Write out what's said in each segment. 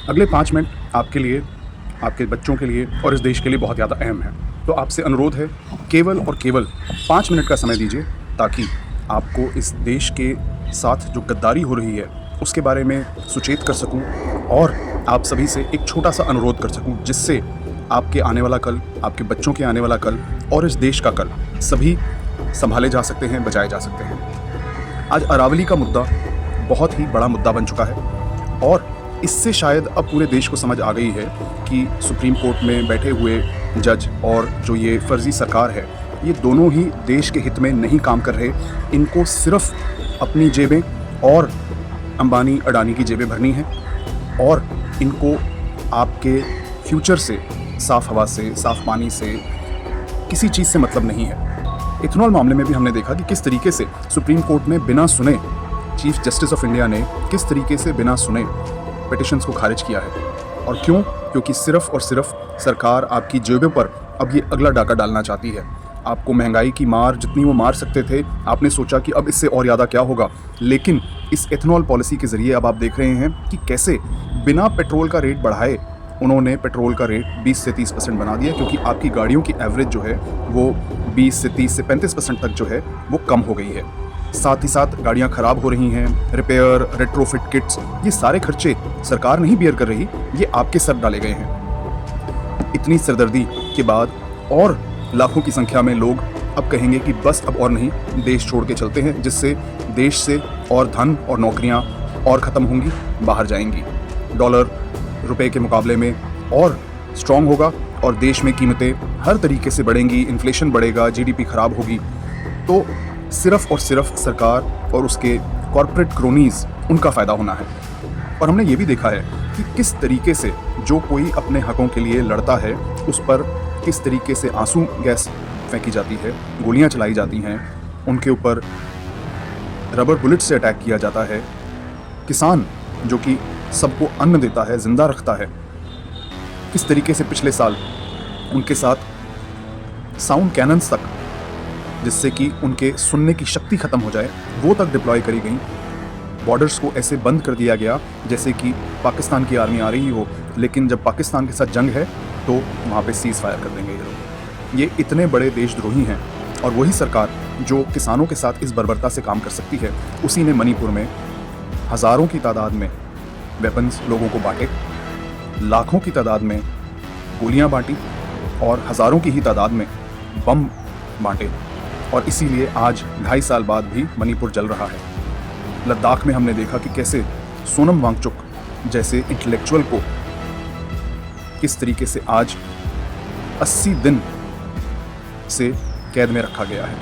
अगले 5 मिनट आपके लिए, आपके बच्चों के लिए और इस देश के लिए बहुत ज़्यादा अहम है। तो आपसे अनुरोध है, केवल और केवल 5 मिनट का समय दीजिए ताकि आपको इस देश के साथ जो गद्दारी हो रही है उसके बारे में सुचेत कर सकूं और आप सभी से एक छोटा-सा अनुरोध कर सकूं, जिससे आपके आने वाला कल, आपके बच्चों के आने वाला कल और इस देश का कल सभी संभाले जा सकते हैं, बचाए जा सकते हैं। आज अरावली का मुद्दा बहुत ही बड़ा मुद्दा बन चुका है और इससे शायद अब पूरे देश को समझ आ गई है कि सुप्रीम कोर्ट में बैठे हुए जज और जो ये फर्जी सरकार है, ये दोनों ही देश के हित में नहीं काम कर रहे। इनको सिर्फ अपनी जेबें और अंबानी अडानी की जेबें भरनी है और इनको आपके फ्यूचर से, साफ़ हवा से, साफ़ पानी से, किसी चीज़ से मतलब नहीं है। इथेनॉल मामले में भी हमने देखा कि किस तरीके से सुप्रीम कोर्ट ने बिना सुने, चीफ जस्टिस ऑफ इंडिया ने किस तरीके से बिना सुने पिटिशंस को खारिज किया है। और क्यों? क्योंकि सिर्फ और सिर्फ सरकार आपकी जेबों पर अब ये अगला डाका डालना चाहती है। आपको महंगाई की मार जितनी वो मार सकते थे, आपने सोचा कि अब इससे और ज़्यादा क्या होगा, लेकिन इस एथेनॉल पॉलिसी के ज़रिए अब आप देख रहे हैं कि कैसे बिना पेट्रोल का रेट बढ़ाए उन्होंने पेट्रोल का रेट 20 से 30% बना दिया, क्योंकि आपकी गाड़ियों की एवरेज जो है वो 20 से 30 से 35% तक जो है वो कम हो गई है। साथ ही साथ गाड़ियाँ ख़राब हो रही हैं, रिपेयर, रेट्रोफिट किट्स, ये सारे खर्चे सरकार नहीं बियर कर रही, ये आपके सर डाले गए हैं। इतनी सरदर्दी के बाद और लाखों की संख्या में लोग अब कहेंगे कि बस अब और नहीं, देश छोड़ के चलते हैं, जिससे देश से और धन और नौकरियां और ख़त्म होंगी, बाहर जाएंगी। डॉलर रुपए के मुकाबले में और स्ट्रॉन्ग होगा और देश में कीमतें हर तरीके से बढ़ेंगी, इन्फ्लेशन बढ़ेगा, जीडीपी ख़राब होगी। तो सिर्फ और सिर्फ सरकार और उसके कॉरपोरेट क्रोनीज़, उनका फ़ायदा होना है। और हमने ये भी देखा है कि किस तरीके से जो कोई अपने हकों के लिए लड़ता है उस पर किस तरीके से आंसू गैस फेंकी जाती है, गोलियां चलाई जाती हैं, उनके ऊपर रबर बुलेट से अटैक किया जाता है। किसान जो कि सबको अन्न देता है, जिंदा रखता है, किस तरीके से पिछले साल उनके साथ साउंड कैनन्स तक, जिससे कि उनके सुनने की शक्ति ख़त्म हो जाए, वो तक डिप्लॉय करी गई। बॉर्डर्स को ऐसे बंद कर दिया गया जैसे कि पाकिस्तान की आर्मी आ रही हो, लेकिन जब पाकिस्तान के साथ जंग है तो वहाँ पे सीज़ फायर कर देंगे ये लोग। ये इतने बड़े देशद्रोही हैं और वही सरकार जो किसानों के साथ इस बर्बरता से काम कर सकती है, उसी ने मणिपुर में हज़ारों की तादाद में वेपन्स लोगों को बांटे, लाखों की तादाद में गोलियां बांटी और हज़ारों की ही तादाद में बम बांटे। और इसीलिए आज 2.5 साल बाद भी मणिपुर जल रहा है। लद्दाख में हमने देखा कि कैसे सोनम वांगचुक जैसे इंटेलेक्चुअल को किस तरीके से आज 80 दिन से कैद में रखा गया है।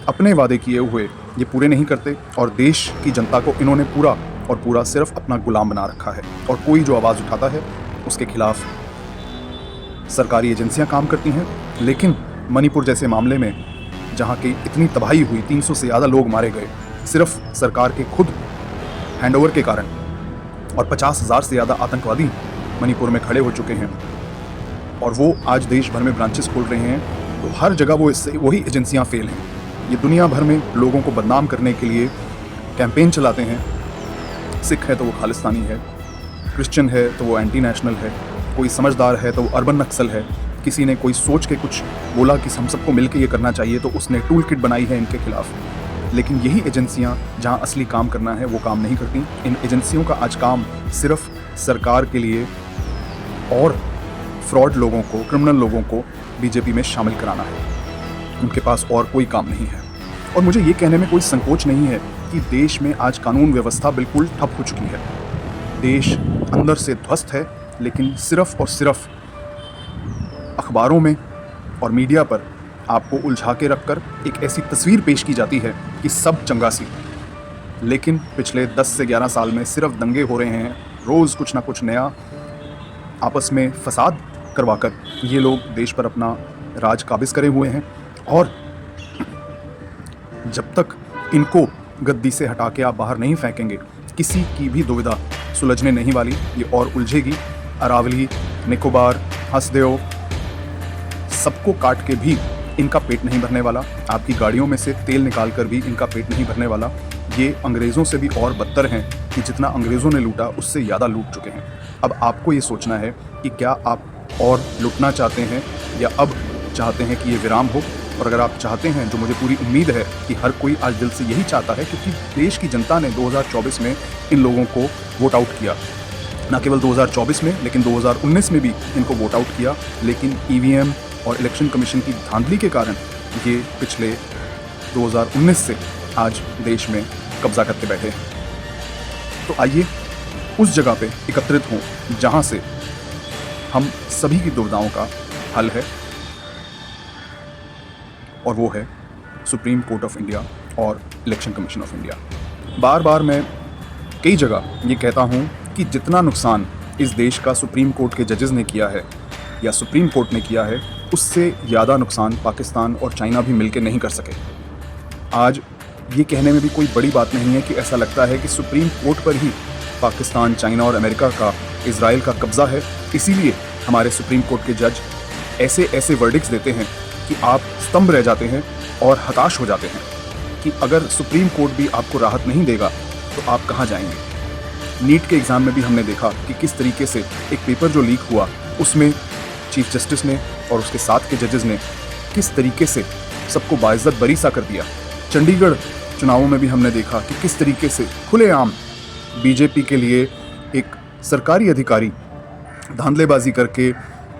अपने वादे किए हुए ये पूरे नहीं करते और देश की जनता को इन्होंने पूरा और पूरा सिर्फ अपना गुलाम बना रखा है। और कोई जो आवाज़ उठाता है उसके खिलाफ सरकारी एजेंसियां काम करती हैं। लेकिन मणिपुर जैसे मामले में जहां की इतनी तबाही हुई, 300 से ज़्यादा लोग मारे गए सिर्फ सरकार के खुद हैंडओवर के कारण, और 50,000 से ज़्यादा आतंकवादी मणिपुर में खड़े हो चुके हैं और वो आज देश भर में ब्रांचेस खोल रहे हैं। तो हर जगह वही एजेंसियां फेल हैं। ये दुनिया भर में लोगों को बदनाम करने के लिए कैंपेन चलाते हैं। सिख है तो वो खालिस्तानी है, क्रिश्चियन है तो वो एंटी नेशनल है, कोई समझदार है तो वो अर्बन नक्सल है, किसी ने कोई सोच के कुछ बोला कि हम सबको मिलकर ये करना चाहिए तो उसने टूल किट बनाई है इनके खिलाफ। लेकिन यही एजेंसियां जहां असली काम करना है वो काम नहीं करती। इन एजेंसियों का आज काम सिर्फ सरकार के लिए और फ्रॉड लोगों को, क्रिमिनल लोगों को बीजेपी में शामिल कराना है। उनके पास और कोई काम नहीं है। और मुझे ये कहने में कोई संकोच नहीं है कि देश में आज कानून व्यवस्था बिल्कुल ठप हो चुकी है। देश अंदर से ध्वस्त है, लेकिन सिर्फ और सिर्फ अखबारों में और मीडिया पर आपको उलझा के रखकर एक ऐसी तस्वीर पेश की जाती है कि सब चंगा सी। लेकिन पिछले 10 से 11 साल में सिर्फ दंगे हो रहे हैं, रोज़ कुछ ना कुछ नया आपस में फसाद करवाकर ये लोग देश पर अपना राज काबिज करे हुए हैं। और जब तक इनको गद्दी से हटा के आप बाहर नहीं फेंकेंगे, किसी की भी दुविधा सुलझने नहीं वाली, ये और उलझेगी। अरावली, निकोबार, हंसदेव, सबको काट के भी इनका पेट नहीं भरने वाला। आपकी गाड़ियों में से तेल निकाल कर भी इनका पेट नहीं भरने वाला। ये अंग्रेज़ों से भी और बदतर हैं कि जितना अंग्रेज़ों ने लूटा उससे ज़्यादा लूट चुके हैं। अब आपको ये सोचना है कि क्या आप और लूटना चाहते हैं या अब चाहते हैं कि ये विराम हो। और अगर आप चाहते हैं, जो मुझे पूरी उम्मीद है कि हर कोई आज दिल से यही चाहता है, क्योंकि देश की जनता ने 2024 में इन लोगों को वोट आउट किया, न केवल 2024 में लेकिन 2019 में भी इनको वोट आउट किया, लेकिन ईवीएम और इलेक्शन कमीशन की धांधली के कारण ये पिछले 2019 से आज देश में कब्जा करके बैठे हैं। तो आइए उस जगह पे एकत्रित हों जहां से हम सभी की दुविधाओं का हल है, और वो है सुप्रीम कोर्ट ऑफ इंडिया और इलेक्शन कमीशन ऑफ इंडिया। बार बार मैं कई जगह ये कहता हूँ कि जितना नुकसान इस देश का सुप्रीम कोर्ट के जजेस ने किया है या सुप्रीम कोर्ट ने किया है, उससे ज़्यादा नुकसान पाकिस्तान और चाइना भी मिलकर नहीं कर सके। आज ये कहने में भी कोई बड़ी बात नहीं है कि ऐसा लगता है कि सुप्रीम कोर्ट पर ही पाकिस्तान, चाइना और अमेरिका का, इजराइल का कब्ज़ा है। इसीलिए हमारे सुप्रीम कोर्ट के जज ऐसे ऐसे वर्डिक्ट्स देते हैं कि आप स्तंभ रह जाते हैं और हताश हो जाते हैं कि अगर सुप्रीम कोर्ट भी आपको राहत नहीं देगा तो आप कहाँ जाएंगे। नीट के एग्ज़ाम में भी हमने देखा कि किस तरीके से एक पेपर जो लीक हुआ उसमें चीफ जस्टिस ने और उसके साथ के जजेस ने किस तरीके से सबको बाइज्जत बरी सा कर दिया। चंडीगढ़ चुनावों में भी हमने देखा कि किस तरीके से खुलेआम बीजेपी के लिए एक सरकारी अधिकारी धांधलेबाजी करके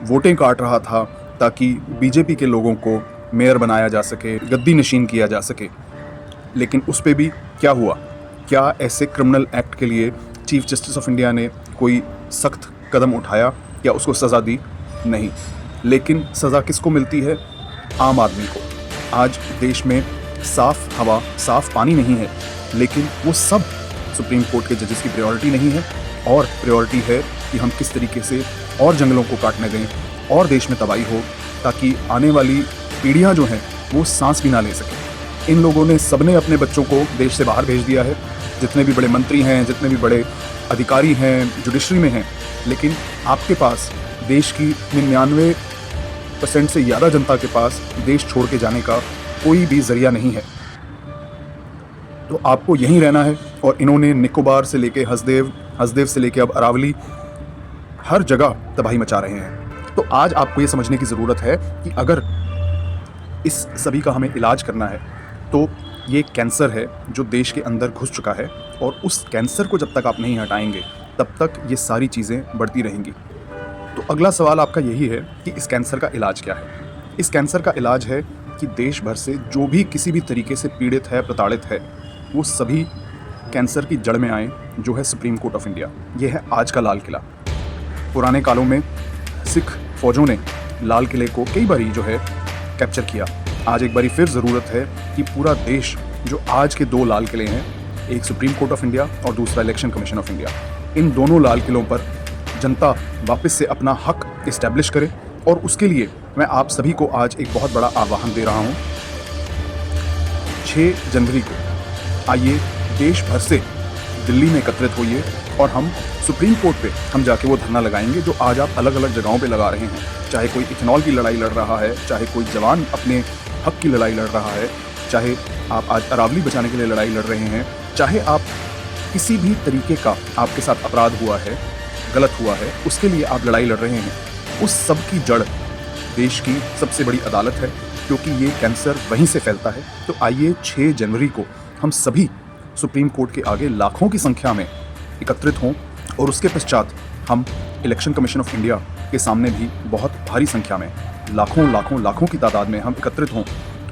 वोटें काट रहा था ताकि बीजेपी के लोगों को मेयर बनाया जा सके, गद्दी नशीन किया जा सके। लेकिन उस पे भी क्या हुआ? क्या ऐसे क्रिमिनल एक्ट के लिए चीफ जस्टिस ऑफ इंडिया ने कोई सख्त कदम उठाया या उसको सज़ा दी? नहीं। लेकिन सज़ा किसको मिलती है? आम आदमी को। आज देश में साफ़ हवा, साफ़ पानी नहीं है, लेकिन वो सब सुप्रीम कोर्ट के जजेस की प्रायोरिटी नहीं है, और प्रायोरिटी है कि हम किस तरीके से और जंगलों को काटने दें और देश में तबाही हो, ताकि आने वाली पीढ़ियां जो हैं वो सांस भी ना ले सकें। इन लोगों ने सबने अपने बच्चों को देश से बाहर भेज दिया है, जितने भी बड़े मंत्री हैं, जितने भी बड़े अधिकारी हैं, जुडिशरी में हैं। लेकिन आपके पास, देश की 99% से ज़्यादा जनता के पास देश छोड़ के जाने का कोई भी जरिया नहीं है। तो आपको यहीं रहना है, और इन्होंने निकोबार से लेके हसदेव, हसदेव से लेके अब अरावली, हर जगह तबाही मचा रहे हैं। तो आज आपको ये समझने की ज़रूरत है कि अगर इस सभी का हमें इलाज करना है तो ये कैंसर है जो देश के अंदर घुस चुका है, और उस कैंसर को जब तक आप नहीं हटाएंगे तब तक ये सारी चीज़ें बढ़ती रहेंगी। तो अगला सवाल आपका यही है कि इस कैंसर का इलाज क्या है? इस कैंसर का इलाज है कि देश भर से जो भी किसी भी तरीके से पीड़ित है, प्रताड़ित है, वो सभी कैंसर की जड़ में आए, जो है सुप्रीम कोर्ट ऑफ इंडिया। ये है आज का लाल किला। पुराने कालों में सिख फौजों ने लाल किले को कई बारी जो है कैप्चर किया। आज एक बारी फिर ज़रूरत है कि पूरा देश, जो आज के दो लाल किले हैं, एक सुप्रीम कोर्ट ऑफ इंडिया और दूसरा इलेक्शन कमीशन ऑफ इंडिया, इन दोनों लाल किलों पर जनता वापस से अपना हक इस्टेब्लिश करे। और उसके लिए मैं आप सभी को आज एक बहुत बड़ा आह्वान दे रहा हूँ। 6 जनवरी को आइए देश भर से दिल्ली में एकत्रित होइए, और हम सुप्रीम कोर्ट पे हम जाके वो धरना लगाएंगे जो आज आप अलग अलग जगहों पे लगा रहे हैं। चाहे कोई इथेनॉल की लड़ाई लड़ रहा है, चाहे कोई जवान अपने हक की लड़ाई लड़ रहा है, चाहे आप आज अरावली बचाने के लिए लड़ाई लड़ रहे हैं, चाहे आप किसी भी तरीके का आपके साथ अपराध हुआ है, गलत हुआ है, उसके लिए आप लड़ाई लड़ रहे हैं, उस सब की जड़ देश की सबसे बड़ी अदालत है, क्योंकि ये कैंसर वहीं से फैलता है। तो आइए 6 जनवरी को हम सभी सुप्रीम कोर्ट के आगे लाखों की संख्या में एकत्रित हों, और उसके पश्चात हम इलेक्शन कमीशन ऑफ इंडिया के सामने भी बहुत भारी संख्या में, लाखों की तादाद में हम एकत्रित हों,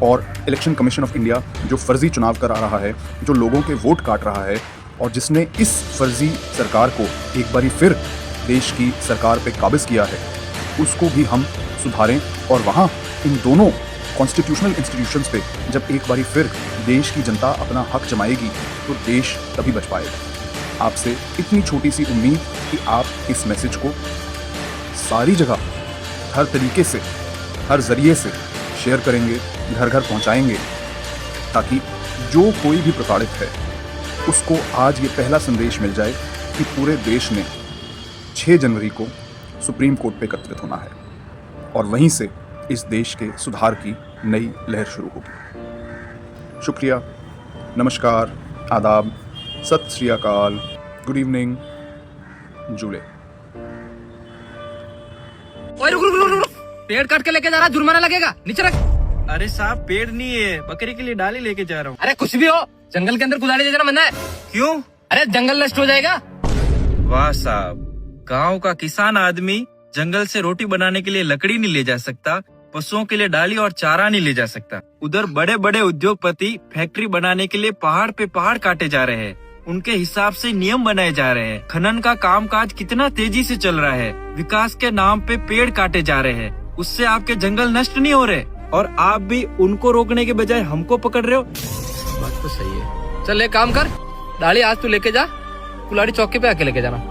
और इलेक्शन कमीशन ऑफ इंडिया जो फर्जी चुनाव करा रहा है, जो लोगों के वोट काट रहा है, और जिसने इस फर्जी सरकार को एक बारी फिर देश की सरकार पे काबिज किया है, उसको भी हम सुधारें। और वहाँ इन दोनों कॉन्स्टिट्यूशनल इंस्टीट्यूशंस पे जब एक बारी फिर देश की जनता अपना हक जमाएगी तो देश तभी बच पाएगा। आपसे इतनी छोटी सी उम्मीद कि आप इस मैसेज को सारी जगह, हर तरीके से, हर ज़रिए से शेयर करेंगे, घर घर पहुंचाएंगे, ताकि जो कोई भी प्रताड़ित है उसको आज ये पहला संदेश मिल जाए कि पूरे देश ने 6 जनवरी को सुप्रीम कोर्ट पे एकत्रित होना है, और वहीं से इस देश के सुधार की नई लहर शुरू होगी। शुक्रिया, नमस्कार, आदाब, सत श्री अकाल, गुड इवनिंग जूले। ओए रुक रुक रुक रुक, पेड़ काट के लेके जा रहा, जुर्माना लगेगा, नीचे रख। अरे साहब पेड़ नहीं है, बकरी के लिए डाली लेके जा रहा हूँ। अरे कुछ भी हो, जंगल के अंदर कुदाड़ी ले जाना मना है। क्यों? अरे जंगल नष्ट हो जाएगा। वाह साहब, गांव का किसान आदमी जंगल से रोटी बनाने के लिए लकड़ी नहीं ले जा सकता, पशुओं के लिए डाली और चारा नहीं ले जा सकता। उधर बड़े बड़े उद्योगपति फैक्ट्री बनाने के लिए पहाड़ पे पहाड़ काटे जा रहे हैं, उनके हिसाब से नियम बनाए जा रहे हैं। खनन का कामकाज कितना तेजी से चल रहा है, विकास के नाम पे पेड़ काटे जा रहे हैं, उससे आपके जंगल नष्ट नहीं हो रहे और आप भी उनको रोकने के बजाय हमको पकड़ रहे हो। बात तो सही है। चल एक काम कर, डाली आज तू लेके जा, कुलाड़ी चौकी पे आके लेके जाना।